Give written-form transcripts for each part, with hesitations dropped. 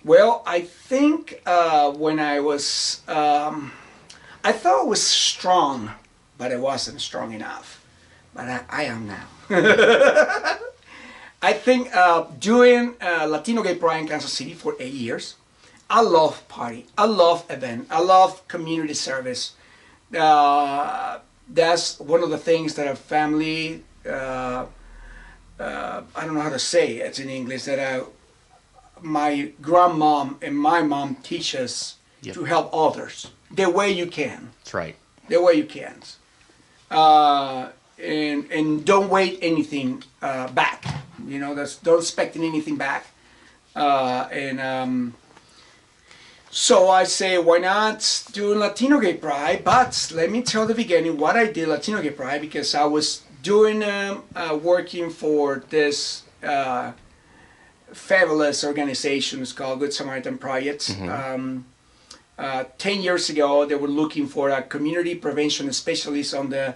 Well, I think when I was, I thought I was strong, but I wasn't strong enough. But I am now. I think doing Latino Gay Pride in Kansas City for 8 years, I love party, I love event, I love community service. That's one of the things that a family, I don't know how to say it in English, that my grandmom and my mom teach us Yep. to help others the way you can, That's right. the way you can, and don't wait anything back. You know, don't expect anything back. So I say, why not do Latino Gay Pride? But let me tell the beginning what I did Latino Gay Pride, because I was doing working for this fabulous organization. It's called Good Samaritan Project. 10 years ago, they were looking for a community prevention specialist on the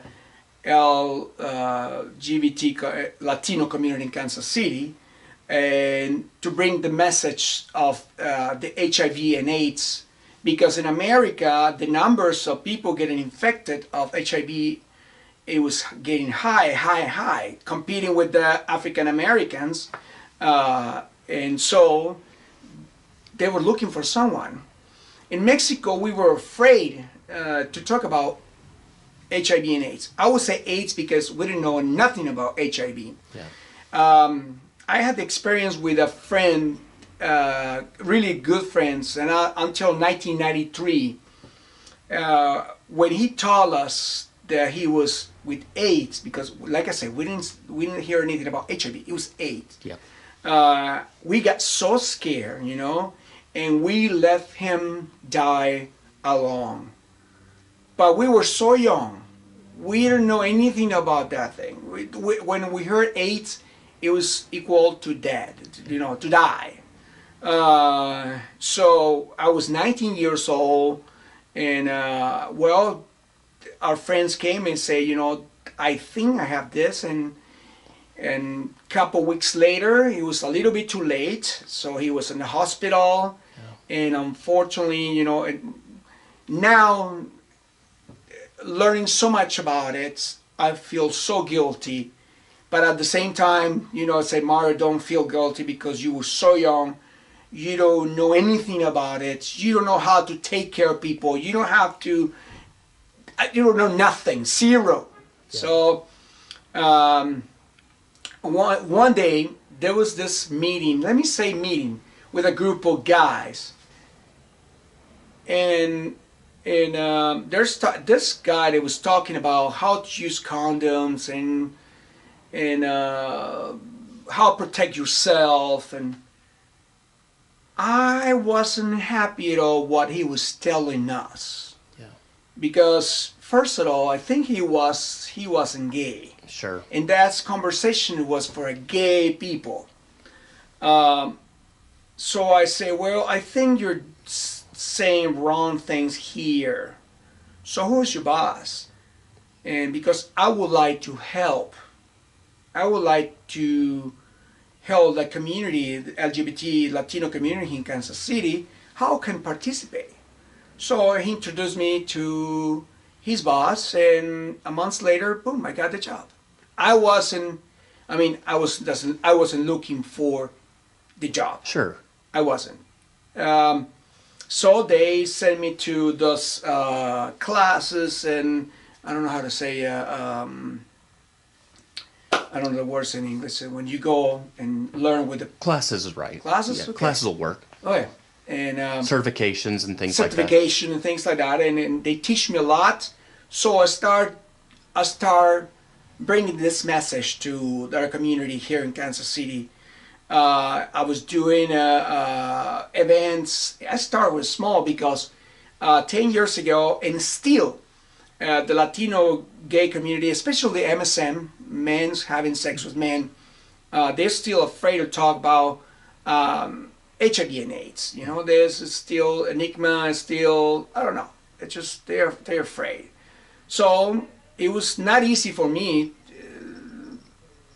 LGBT Latino community in Kansas City, and to bring the message of the HIV and AIDS, because in America the numbers of people getting infected of HIV, it was getting high, competing with the African Americans, and so they were looking for someone. In Mexico, we were afraid to talk about HIV and AIDS. I would say AIDS because we didn't know nothing about HIV. Yeah. I had the experience with a friend, really good friends, and until 1993, when he told us that he was with AIDS, because, like I said, we didn't hear anything about HIV. It was AIDS. Yeah. We got so scared, you know, and we let him die alone. But we were so young, we didn't know anything about that thing. When we heard AIDS, it was equal to dead, you know, to die. So I was 19 years old, and well, our friends came and say, you know, I think I have this, and a couple weeks later, it was a little bit too late, so he was in the hospital, and unfortunately, you know, now learning so much about it, I feel so guilty. But at the same time, you know, I say, Mario, don't feel guilty because you were so young. You don't know anything about it. You don't know how to take care of people. You don't have to, you don't know nothing, zero. Yeah. So one day, there was this meeting, let me say meeting, with a group of guys. And there's this guy that was talking about how to use condoms and how to protect yourself, and I wasn't happy at all what he was telling us. Yeah. Because first of all, I think he wasn't gay. Sure. And that conversation was for gay people. So I say, well, I think you're saying wrong things here. So who's your boss? And because I would like to help. I would like to help the community, the LGBT Latino community in Kansas City, how can participate. So he introduced me to his boss, and a month later, boom, I got the job. I wasn't looking for the job. Sure. I wasn't. So they sent me to those classes, and I don't know how to say, I don't know the words in English. When you go and learn with the Classes is right. Classes? Yeah, Okay. classes will work. Oh yeah, and Certifications and things like that. certification and things like that, and they teach me a lot. So I start bringing this message to our community here in Kansas City. I was doing events. I started with small because 10 years ago, and still the Latino gay community, especially the MSM, men's having sex with men, they're still afraid to talk about HIV and AIDS. You know, there's still enigma, still, I don't know. It's just they're afraid. So it was not easy for me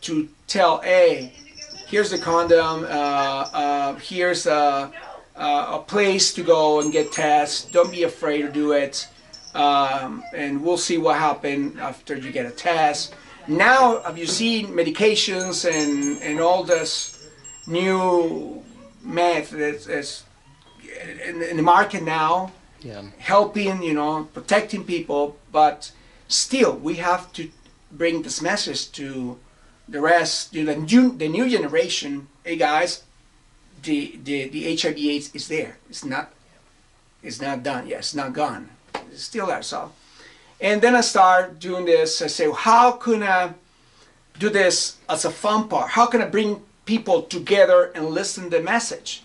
to tell, hey, here's the condom, here's a place to go and get tests. Don't be afraid to do it. And we'll see what happens after you get a test. Now, have you seen medications and all this new meth that's in the market now, Yeah. helping, protecting people, but still we have to bring this message to the rest, the new generation. Hey guys, the HIV/AIDS is there. It's not done yet. It's not gone. It's still there. So, and then I start doing this. I say, well, how can I do this as a fun part? How can I bring people together and listen to the message?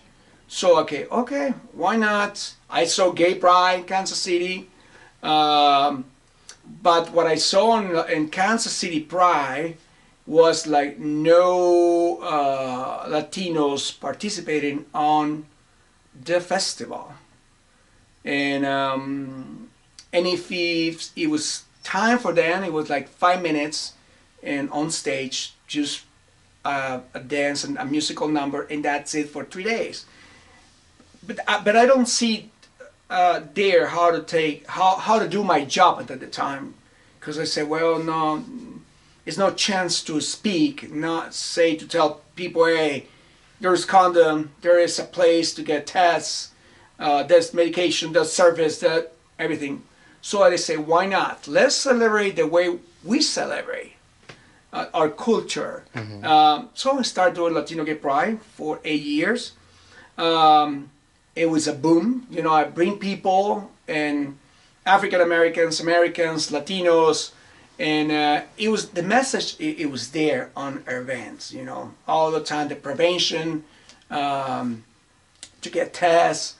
So okay, why not? I saw Gay Pride in Kansas City, but what I saw in Kansas City Pride was like no Latinos participating on the festival, and if it was time for them, it was like 5 minutes, and on stage just a dance and a musical number, and that's it for 3 days. But I don't see there how to do my job at the time, because I said, well, no, it's no chance to speak, not say to tell people, hey, there's condom, there is a place to get tests, there's medication, there's service, that everything. So I say, why not? Let's celebrate the way we celebrate our culture. So I started doing Latino Gay Pride for 8 years. It was a boom. I bring people, and African Americans, Americans, Latinos, and it was the message. It was there on our events. All the time, the prevention, to get tests,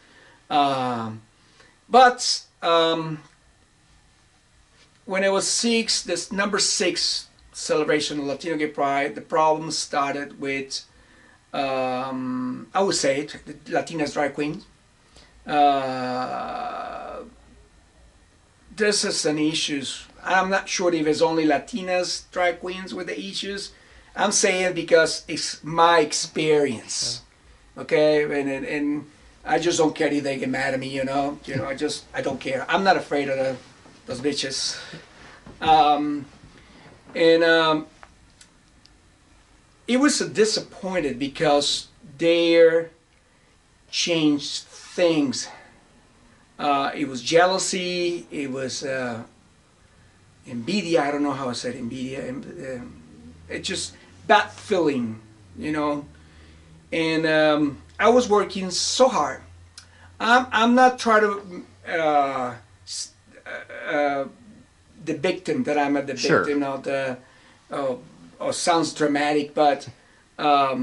but when it was this number 6 celebration of Latino Gay Pride, the problem started with, I would say it, the Latinas drag queens. This is an issue. I'm not sure if it's only Latinas drag queens with the issues. I'm saying because it's my experience, okay? And I just don't care if they get mad at me, I don't care. I'm not afraid of those bitches. It was disappointed because they changed things. It was jealousy. It was envidia. I don't know how I said envidia. It's just bad feeling, And I was working so hard. I'm not trying to the victim that I'm at the Sure. victim of the. Or sounds dramatic, but I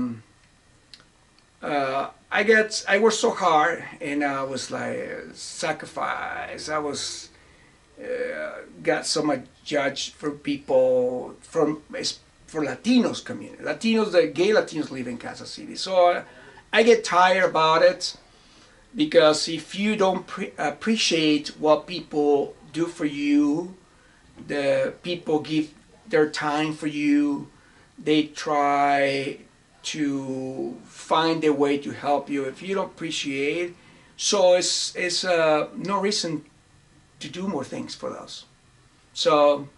worked so hard, and I was like sacrifice. I was got so much judged for people for Latinos community. Latinos, the gay Latinos live in Kansas City, so I get tired about it, because if you don't appreciate what people do for you, the people give their time for you, they try to find a way to help you. If you don't appreciate, so it's no reason to do more things for us. So,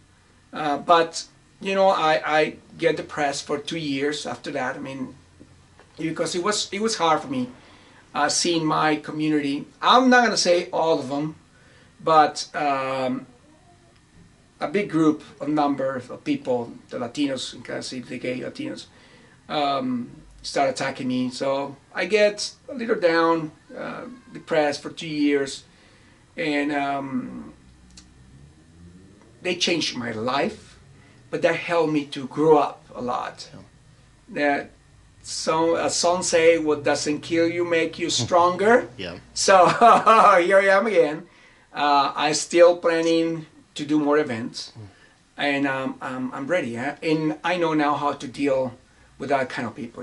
but I get depressed for 2 years after that. I mean, because it was hard for me seeing my community. I'm not gonna say all of them, but a big group, a number of people, the Latinos in Kansas City, the gay Latinos, start attacking me. So I get a little down, depressed for 2 years, and they changed my life, but that helped me to grow up a lot. That a song say, what doesn't kill you make you stronger. Yeah. So here I am again. I'm still planning to do more events, and I'm ready, and I know now how to deal with that kind of people.